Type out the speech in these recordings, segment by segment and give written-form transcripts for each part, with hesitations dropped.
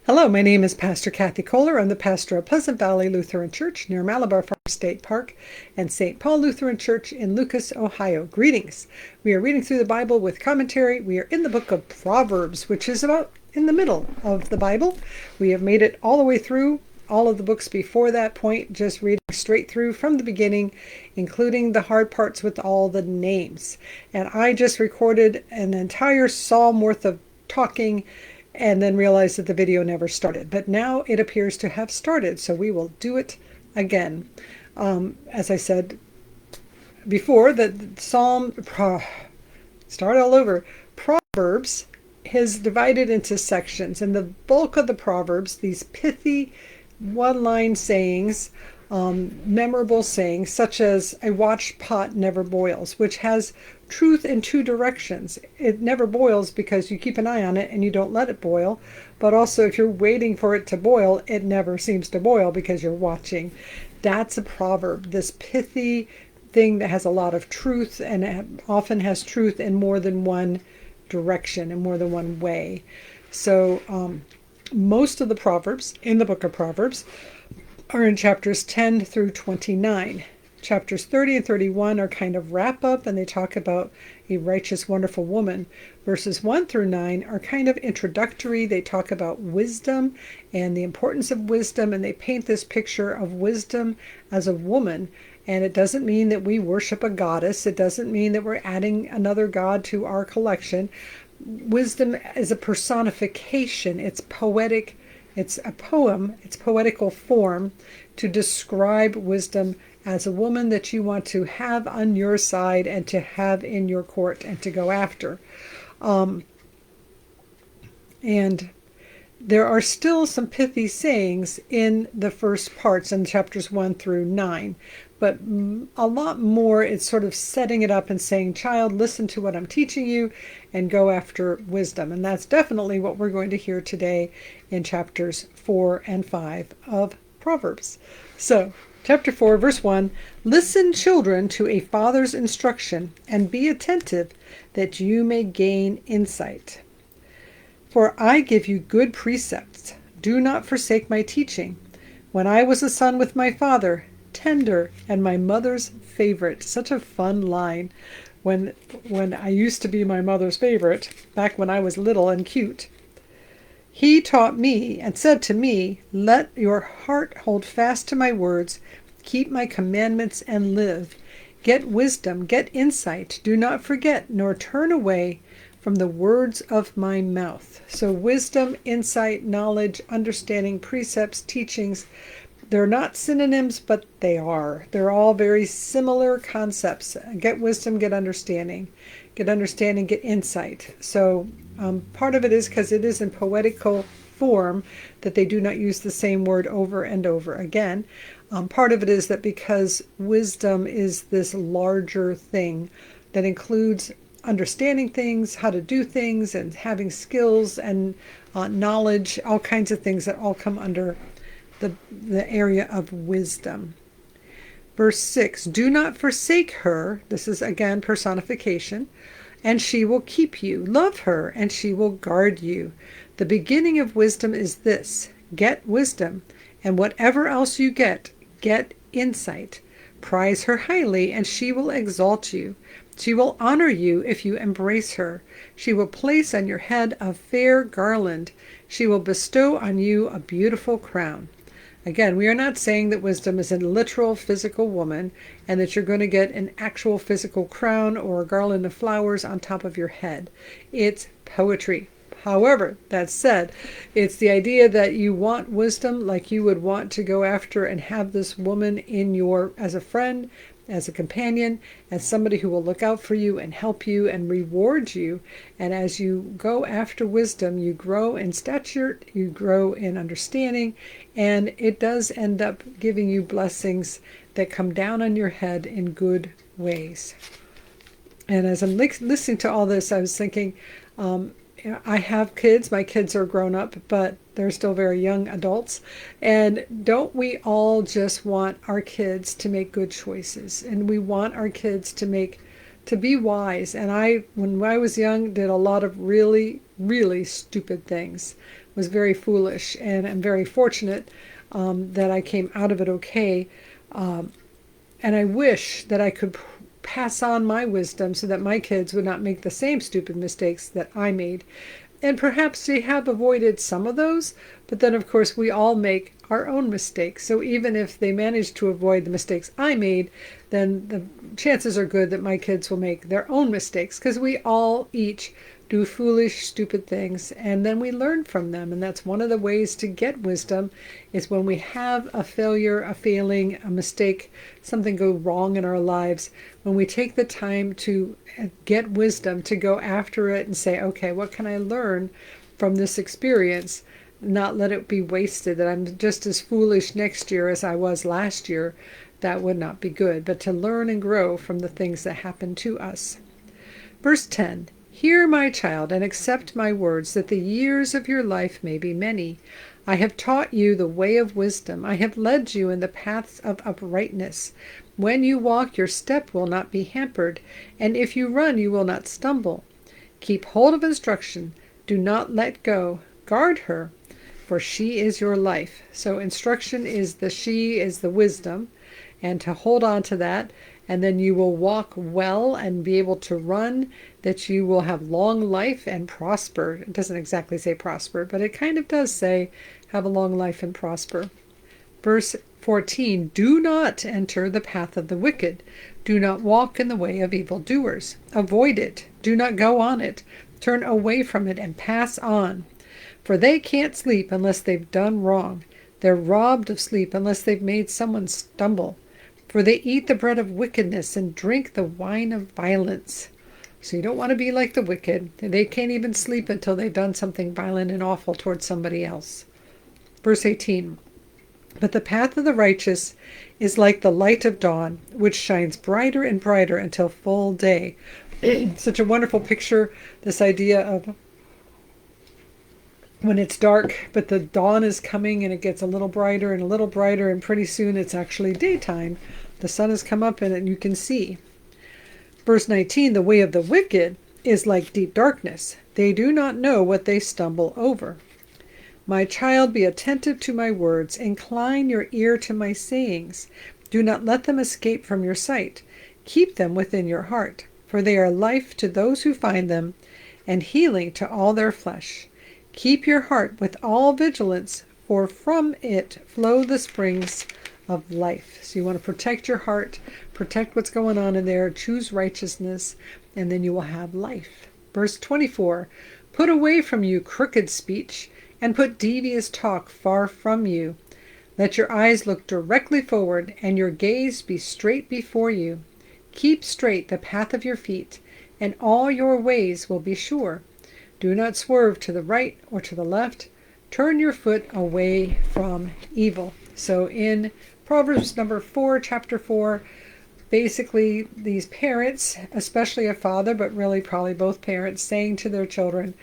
Hello, my name is Pastor Kris Kollar. I'm the pastor of Pleasant Valley Lutheran Church near Malabar Farm State Park and St. Paul Lutheran Church in Lucas, Ohio. Greetings. We are reading through the Bible with commentary. We are in the book of Proverbs, which is about in the middle of the Bible. We have made it all the way through all of the books before that point, just reading straight through from the beginning, including the hard parts with all the names. And I just recorded an entire psalm worth of talking and then realized that the video never started. But now it appears to have started, so we will do it again. As I said before, the start all over. Proverbs is divided into sections, and the bulk of the Proverbs, these pithy one-line sayings, memorable sayings, such as "a watched pot never boils," which has truth in two directions. It never boils because you keep an eye on it and you don't let it boil, but also if you're waiting for it to boil, it never seems to boil because you're watching. That's a proverb, this pithy thing that has a lot of truth, and it often has truth in more than one direction, in more than one way. So most of the Proverbs in the book of Proverbs are in chapters 10 through 29. Chapters 30 and 31 are kind of wrap up, and they talk about a righteous, wonderful woman. Verses 1 through 9 are kind of introductory. They talk about wisdom and the importance of wisdom, and they paint this picture of wisdom as a woman. And it doesn't mean that we worship a goddess. It doesn't mean that we're adding another god to our collection. Wisdom is a personification. It's poetic. It's a poem. It's poetical form to describe wisdom as a woman that you want to have on your side and to have in your court and to go after. And there are still some pithy sayings in the first parts in chapters 1 through 9, but a lot more it's sort of setting it up and saying, child, listen to what I'm teaching you and go after wisdom. And that's definitely what we're going to hear today in chapters 4 and 5 of Proverbs. So, Chapter 4, verse 1, "Listen, children, to a father's instruction, and be attentive, that you may gain insight. For I give you good precepts. Do not forsake my teaching. When I was a son with my father, tender, and my mother's favorite." Such a fun line. When I used to be my mother's favorite, back when I was little and cute. "He taught me and said to me, let your heart hold fast to my words, keep my commandments and live. Get wisdom, get insight. Do not forget nor turn away from the words of my mouth." So wisdom, insight, knowledge, understanding, precepts, teachings, they're not synonyms, but they are. They're all very similar concepts. Get wisdom, get understanding. Get understanding, get insight. So part of it is because it is in poetical form that they do not use the same word over and over again. Part of it is that because wisdom is this larger thing that includes understanding things, how to do things, and having skills and knowledge, all kinds of things that all come under the area of wisdom. Verse 6, "Do not forsake her," this is again personification, "and she will keep you. Love her, and she will guard you. The beginning of wisdom is this, get wisdom, and whatever else you get insight. Prize her highly, and she will exalt you. She will honor you if you embrace her. She will place on your head a fair garland. She will bestow on you a beautiful crown." Again, we are not saying that wisdom is a literal physical woman and that you're going to get an actual physical crown or a garland of flowers on top of your head. It's poetry. However, that said, it's the idea that you want wisdom like you would want to go after and have this woman as a friend, as a companion, as somebody who will look out for you and help you and reward you. And as you go after wisdom, you grow in stature, you grow in understanding, and it does end up giving you blessings that come down on your head in good ways. And as I'm listening to all this, I was thinking, I have kids. My kids are grown up, but they're still very young adults. And don't we all just want our kids to make good choices? And we want our kids to make to be wise. And when I was young, did a lot of really, really stupid things. Was very foolish, and I'm very fortunate that I came out of it okay. And I wish that I could pass on my wisdom so that my kids would not make the same stupid mistakes that I made. And perhaps they have avoided some of those, but then of course we all make our own mistakes. So even if they manage to avoid the mistakes I made, then the chances are good that my kids will make their own mistakes, because we all each do foolish, stupid things, and then we learn from them. And that's one of the ways to get wisdom, is when we have a failure, a failing, a mistake, something go wrong in our lives, when we take the time to get wisdom, to go after it and say, okay, what can I learn from this experience? Not let it be wasted, that I'm just as foolish next year as I was last year. That would not be good, but to learn and grow from the things that happen to us. Verse 10, hear, my child, and accept my words, that the years of your life may be many. I have taught you the way of wisdom. I have led you in the paths of uprightness. When you walk, your step will not be hampered, and if you run, you will not stumble. Keep hold of instruction. Do not let go. Guard her, for she is your life. So instruction is she is the wisdom, and to hold on to that, and then you will walk well and be able to run, that you will have long life and prosper. It doesn't exactly say prosper, but it kind of does say have a long life and prosper. Verse 14, do not enter the path of the wicked. Do not walk in the way of evildoers. Avoid it. Do not go on it. Turn away from it and pass on. For they can't sleep unless they've done wrong. They're robbed of sleep unless they've made someone stumble. For they eat the bread of wickedness and drink the wine of violence. So you don't want to be like the wicked. They can't even sleep until they've done something violent and awful towards somebody else. Verse 18, but the path of the righteous is like the light of dawn, which shines brighter and brighter until full day. Such a wonderful picture, this idea of when it's dark, but the dawn is coming and it gets a little brighter and a little brighter, and pretty soon it's actually daytime. The sun has come up and you can see. Verse 19, the way of the wicked is like deep darkness. They do not know what they stumble over. My child, be attentive to my words. Incline your ear to my sayings. Do not let them escape from your sight. Keep them within your heart, for they are life to those who find them, and healing to all their flesh. Keep your heart with all vigilance, for from it flow the springs of life. So you want to protect your heart, protect what's going on in there, choose righteousness, and then you will have life. Verse 24, put away from you crooked speech, and put devious talk far from you. Let your eyes look directly forward, and your gaze be straight before you. Keep straight the path of your feet, and all your ways will be sure. Do not swerve to the right or to the left. Turn your foot away from evil. So in Proverbs number 4, chapter 4, basically these parents, especially a father, but really probably both parents, saying to their children,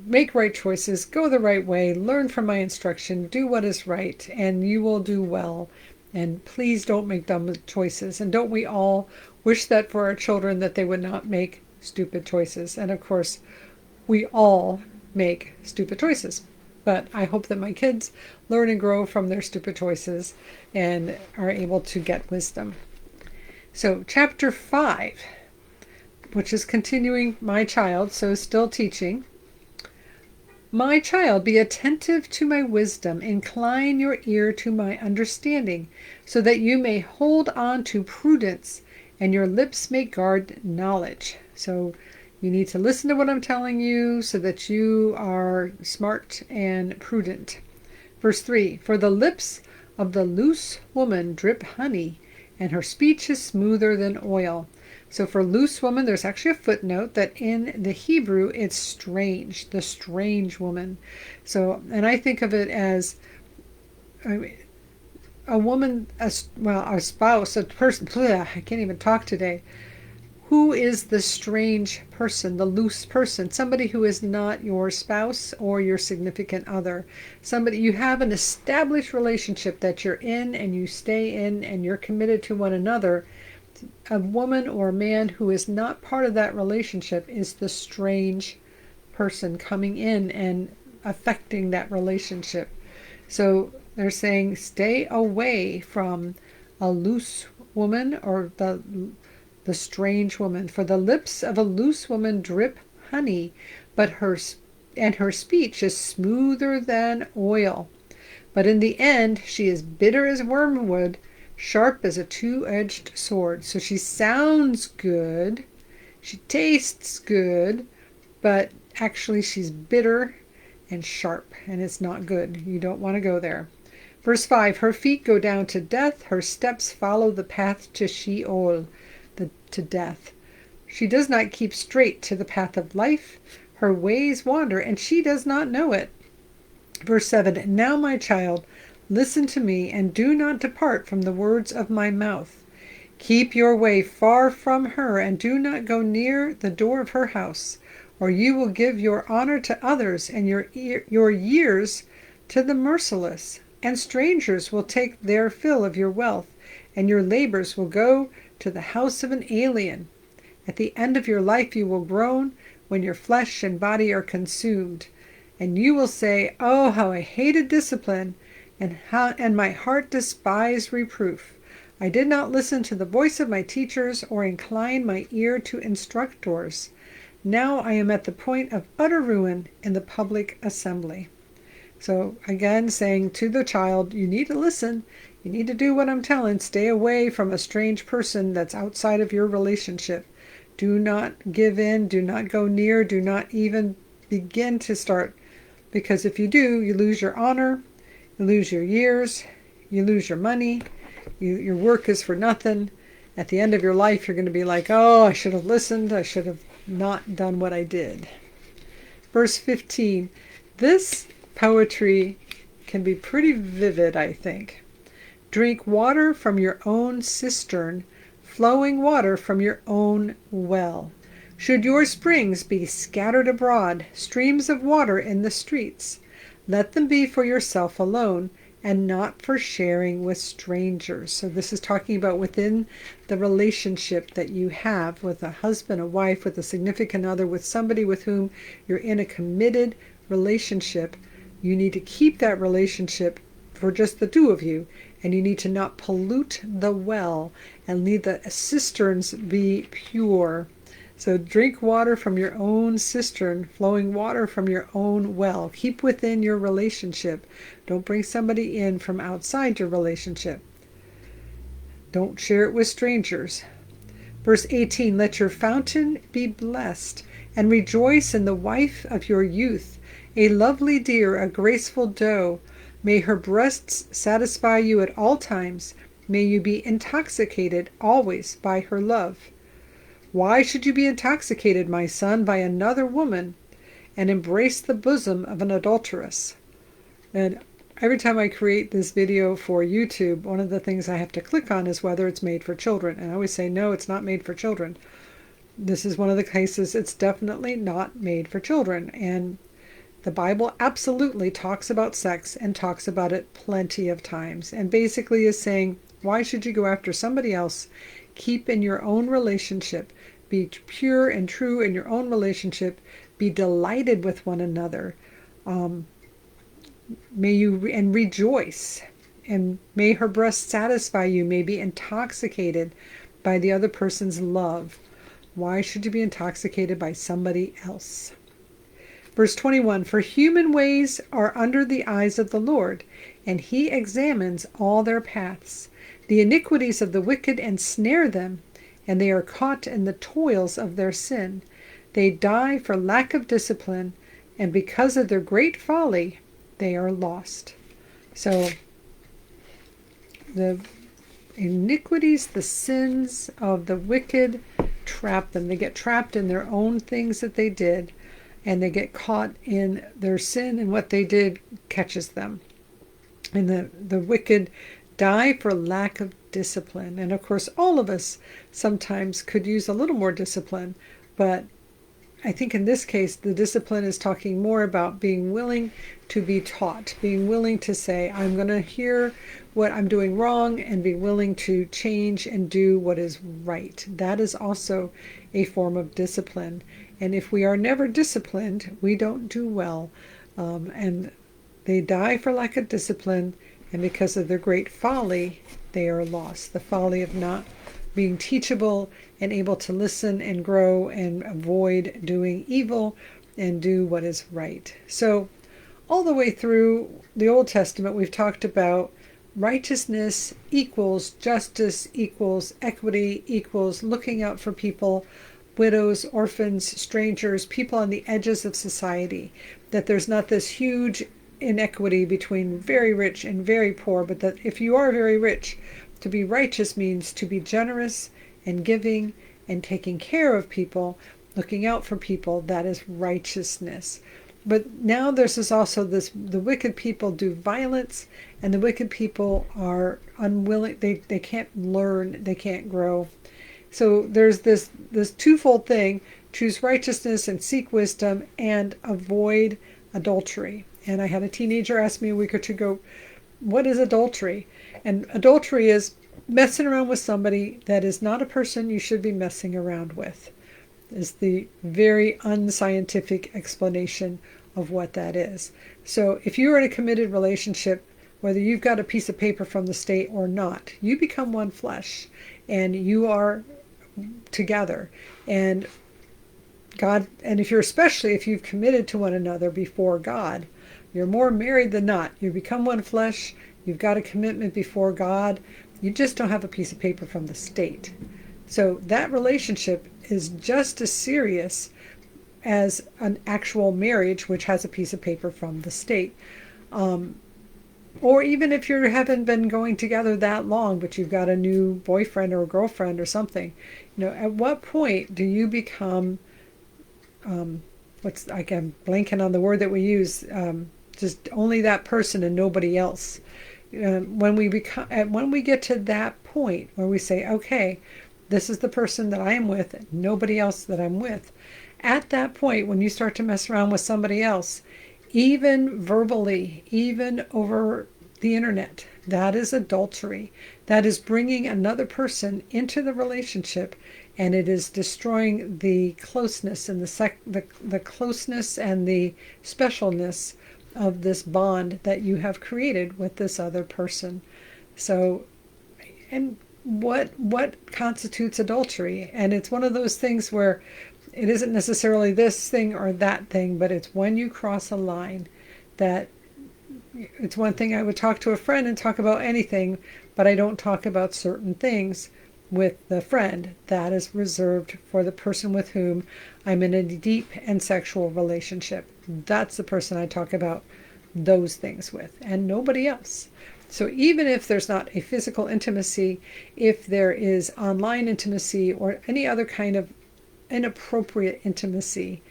make right choices, go the right way, learn from my instruction, do what is right, and you will do well. And please don't make dumb choices. And don't we all wish that for our children, that they would not make stupid choices? And of course, we all make stupid choices. But I hope that my kids learn and grow from their stupid choices and are able to get wisdom. So chapter 5, which is continuing my child, so still teaching. My child, be attentive to my wisdom. Incline your ear to my understanding, so that you may hold on to prudence, and your lips may guard knowledge. So you need to listen to what I'm telling you so that you are smart and prudent. Verse 3, for the lips of the loose woman drip honey, and her speech is smoother than oil. So for loose woman, there's actually a footnote that in the Hebrew, it's strange, the strange woman. So, and I think of it as a woman, a spouse, a person, I can't even talk today. Who is the strange person, the loose person? Somebody who is not your spouse or your significant other. Somebody, you have an established relationship that you're in and you stay in and you're committed to one another. a woman or a man who is not part of that relationship is the strange person coming in and affecting that relationship. So they're saying stay away from a loose woman or the strange woman, for the lips of a loose woman drip honey, but her speech is smoother than oil. But in the end she is bitter as wormwood, sharp as a two-edged sword. So she sounds good, she tastes good, but actually she's bitter and sharp, and it's not good. You don't want to go there. Verse 5, her feet go down to death, her steps follow the path to Sheol, to death. She does not keep straight to the path of life. Her ways wander, and she does not know it. Verse 7, now my child, listen to me, and do not depart from the words of my mouth. Keep your way far from her, and do not go near the door of her house, or you will give your honor to others, and your years to the merciless. And strangers will take their fill of your wealth, and your labors will go to the house of an alien. At the end of your life you will groan, when your flesh and body are consumed. And you will say, oh, how I hated discipline, and my heart despised reproof. I did not listen to the voice of my teachers, or incline my ear to instructors. Now I am at the point of utter ruin in the public assembly. So again, saying to the child, you need to listen. You need to do what I'm telling. Stay away from a strange person that's outside of your relationship. Do not give in. Do not go near. Do not even begin to start. Because if you do, you lose your honor. You lose your years. You lose your money. Your work is for nothing. At the end of your life, you're going to be like, oh, I should have listened. I should have not done what I did. Verse 15. This poetry can be pretty vivid, I think. Drink water from your own cistern, flowing water from your own well. Should your springs be scattered abroad, streams of water in the streets, let them be for yourself alone, and not for sharing with strangers. So this is talking about within the relationship that you have with a husband, a wife, with a significant other, with somebody with whom you're in a committed relationship. You need to keep that relationship for just the two of you, and you need to not pollute the well, and leave the cisterns be pure. So drink water from your own cistern, flowing water from your own well. Keep within your relationship. Don't bring somebody in from outside your relationship. Don't share it with strangers. Verse 18, let your fountain be blessed, and rejoice in the wife of your youth, a lovely deer, a graceful doe. May her breasts satisfy you at all times. May you be intoxicated always by her love. Why should you be intoxicated, my son, by another woman, and embrace the bosom of an adulteress? And every time I create this video for YouTube, one of the things I have to click on is whether it's made for children. And I always say, no, it's not made for children. This is one of the cases it's definitely not made for children. And the Bible absolutely talks about sex and talks about it plenty of times, and basically is saying, why should you go after somebody else? Keep in your own relationship. Be pure and true in your own relationship. Be delighted with one another. May you and rejoice, and may her breast satisfy you. May be intoxicated by the other person's love. Why should you be intoxicated by somebody else? Verse 21, for human ways are under the eyes of the Lord, and he examines all their paths. The iniquities of the wicked ensnare them, and they are caught in the toils of their sin. They die for lack of discipline, and because of their great folly, they are lost. So the iniquities, the sins of the wicked trap them. They get trapped in their own things that they did, and they get caught in their sin, and what they did catches them. And the wicked die for lack of discipline. And of course, all of us sometimes could use a little more discipline, but I think in this case, the discipline is talking more about being willing to be taught, being willing to say, I'm going to hear what I'm doing wrong and be willing to change and do what is right. That is also a form of discipline. And if we are never disciplined, we don't do well. And they die for lack of discipline, and because of their great folly, they are lost. The folly of not being teachable and able to listen and grow and avoid doing evil and do what is right. So all the way through the Old Testament, we've talked about righteousness equals justice, equals equity, equals looking out for people, widows, orphans, strangers, people on the edges of society, that there's not this huge inequity between very rich and very poor, but that if you are very rich, to be righteous means to be generous and giving and taking care of people, looking out for people. That is righteousness. But now there's also this, the wicked people do violence, and the wicked people are unwilling, they can't learn, they can't grow. So there's this twofold thing: choose righteousness and seek wisdom, and avoid adultery. And I had a teenager ask me a week or two ago, what is adultery? And adultery is messing around with somebody that is not a person you should be messing around with, is the very unscientific explanation of what that is. So if you are in a committed relationship, whether you've got a piece of paper from the state or not, you become one flesh, and you are together. And God, and if you're, especially if you've committed to one another before God, you're more married than not. You become one flesh. You've got a commitment before God. You just don't have a piece of paper from the state. So that relationship is just as serious as an actual marriage, which has a piece of paper from the state. Or even if you haven't been going together that long, but you've got a new boyfriend or girlfriend or something, at what point do you become, I'm blanking on the word that we use, just only that person and nobody else. When we get to that point where we say, okay, this is the person that I am with, nobody else that I'm with. At that point, when you start to mess around with somebody else, even verbally, even over the internet, that is adultery. That is bringing another person into the relationship, and it is destroying the closeness and the closeness and the specialness of this bond that you have created with this other person. So, and what constitutes adultery? And it's one of those things where it isn't necessarily this thing or that thing, but it's when you cross a line. That it's one thing I would talk to a friend and talk about anything, but I don't talk about certain things with the friend. That is reserved for the person with whom I'm in a deep and sexual relationship. That's the person I talk about those things with, and nobody else. So even if there's not a physical intimacy, if there is online intimacy or any other kind of inappropriate intimacy,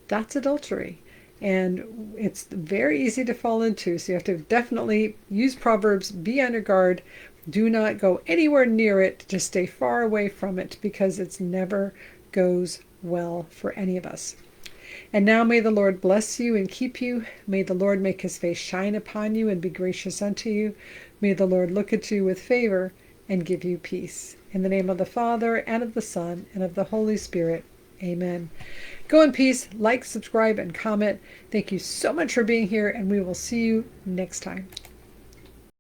that's adultery. And it's very easy to fall into. So you have to definitely use Proverbs, be on your guard. Do not go anywhere near it. Just stay far away from it, because it never goes well for any of us. And now may the Lord bless you and keep you. May the Lord make his face shine upon you and be gracious unto you. May the Lord look at you with favor and give you peace. In the name of the Father, and of the Son, and of the Holy Spirit. Amen. Go in peace. Like, subscribe, and comment. Thank you so much for being here, and we will see you next time.